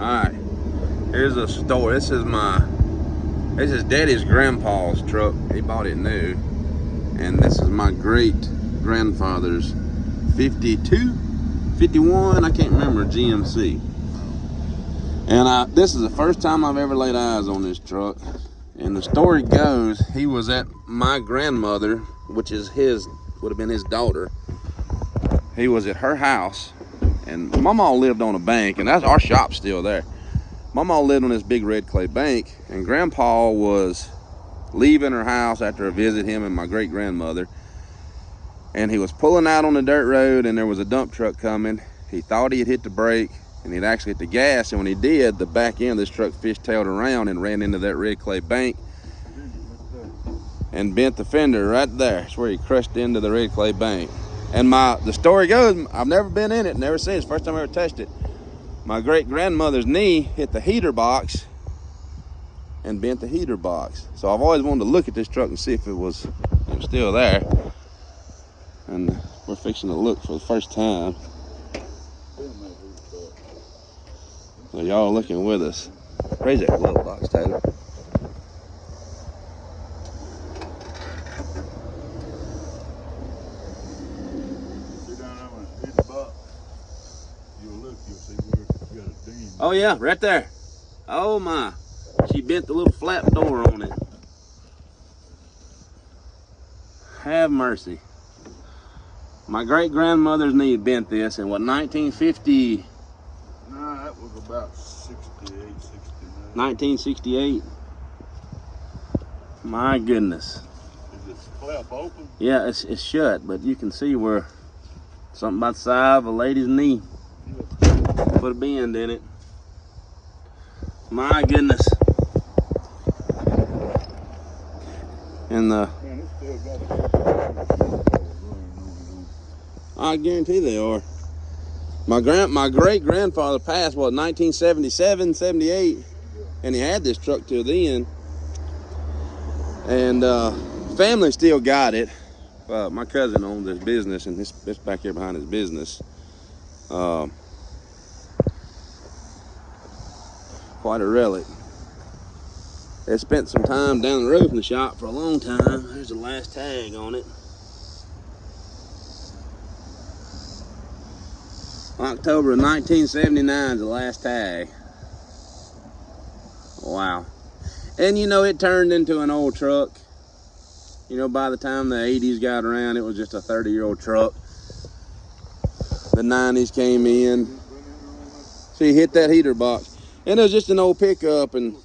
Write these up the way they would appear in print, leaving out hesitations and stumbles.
Alright, here's a story. This is Daddy's grandpa's truck. He bought it new. And this is my great grandfather's 52, 51, I can't remember, GMC. And this is the first time I've ever laid eyes on this truck. And the story goes, he was at my grandmother, which is would have been his daughter. He was at her house, and Mama lived on a bank, and that's our shop's still there. Mama lived on this big red clay bank, and Grandpa was leaving her house after a visit, him and my great grandmother, and he was pulling out on the dirt road, and there was a dump truck coming. He thought he had hit the brake, and he'd actually hit the gas, and when he did, the back end of this truck fishtailed around and ran into that red clay bank and bent the fender right there. That's where he crushed into the red clay bank. And the story goes, I've never been in it, never seen it. It's the first time I ever touched it. My great grandmother's knee hit the heater box and bent the heater box. So I've always wanted to look at this truck and see if it was still there. And we're fixing to look for the first time. So y'all looking with us. Raise that glove box, Taylor. Oh yeah, right there. Oh my. She bent the little flap door on it. Have mercy. My great grandmother's knee bent this in what, 1950? No, that was about 68, 69. 1968. My goodness. Is this flap open? Yeah, it's shut, but you can see where something about the size of a lady's knee. Put a bend in it. My goodness. And Man, it's still got I guarantee they are. My great grandfather passed, what, 1977, 78, and he had this truck till then. And family still got it. My cousin owned this business, and it's back here behind his business. Quite a relic. They spent some time down the road from the shop for a long time. There's the last tag on it. October of 1979 is the last tag. Wow. And you know, it turned into an old truck. You know, by the time the 80s got around, it was just a 30-year-old truck. The 90s came in. So you hit that heater box. And it was just an old pickup, and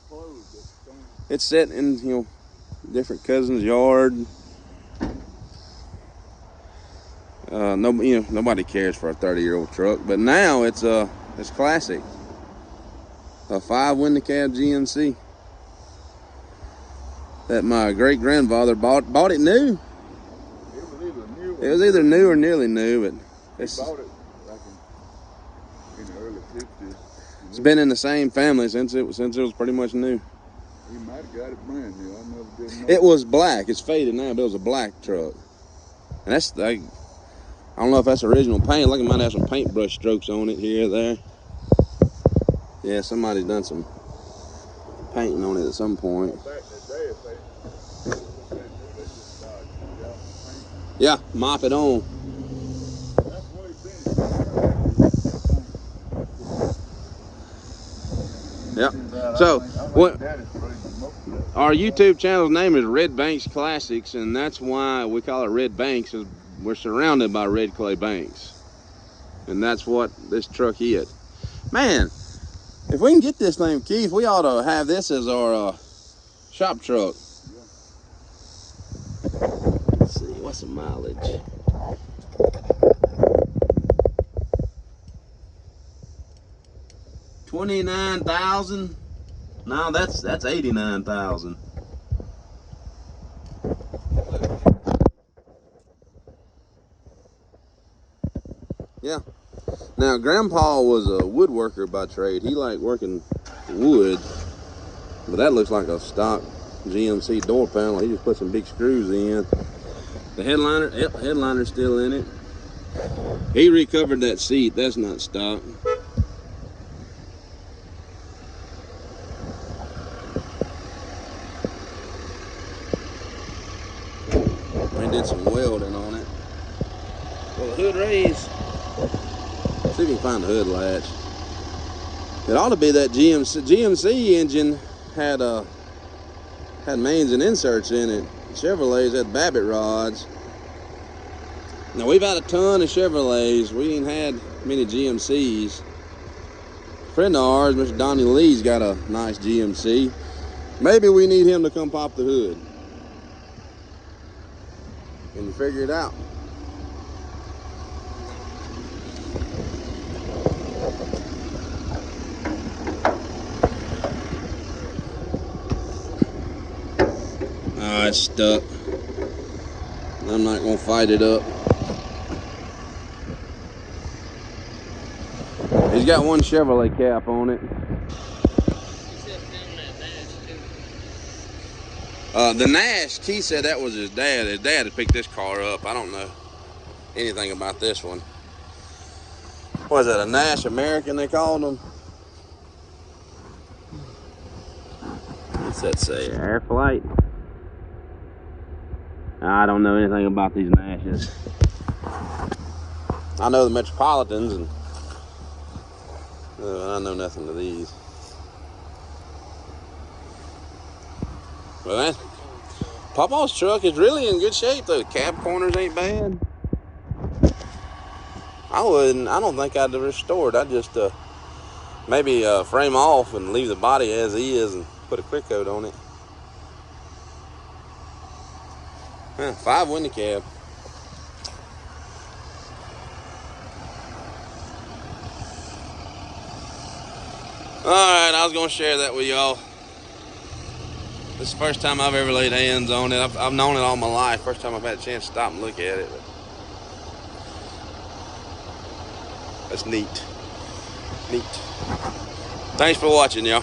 it's set in, you know, different cousins' yard. Nobody cares for a 30-year-old truck, but now it's classic. A 5 cab GMC that my great grandfather bought it new. It was either new or nearly new, but he bought it back in the early 50s. It's been in the same family since it was pretty much new. He might have got it brand new. I never did know. It was black. It's faded now, but it was a black truck. And that's like, I don't know if that's original paint. Look, it might have some paintbrush strokes on it here or there. Yeah, somebody's done some painting on it at some point. Back in the day, if they just paint. Yeah, mop it on. That's what it's been. Yep. So, what? Our YouTube channel's name is Red Banks Classics, and that's why we call it Red Banks. Is we're surrounded by red clay banks, and that's what this truck hit. Man, if we can get this thing, Keith, we ought to have this as our shop truck. Let's see, what's the mileage? $29,000. No, that's 89,000. Yeah. Now, Grandpa was a woodworker by trade. He liked working wood, but that looks like a stock GMC door panel. He just put some big screws in. The headliner, yep, headliner's still in it. He recovered that seat. That's not stock. did some welding on it. Well, the hood raise. See if we can find the hood latch. It ought to be that GMC engine had mains and inserts in it. Chevrolets had Babbitt rods. Now we've had a ton of Chevrolets. We ain't had many GMCs. A friend of ours, Mr. Donnie Lee's got a nice GMC. Maybe we need him to come pop the hood. Can you figure it out? Oh, it's stuck. I'm not gonna fight it up. He's got one Chevrolet cap on it. The Nash, Keith said that was his dad. His dad had picked this car up. I don't know anything about this one. What is that, a Nash American they called them? What's that say, Air Flight? I don't know anything about these Nashes. I know the Metropolitans, and I know nothing of these. Well, that Papa's truck is really in good shape though. The cab corners ain't bad. I don't think I'd restore it. I'd just maybe frame off and leave the body as is and put a quick coat on it. 5 window cab. Alright, I was going to share that with y'all. This is the first time I've ever laid hands on it. I've known it all my life. First time I've had a chance to stop and look at it. That's neat. Neat. Thanks for watching, y'all.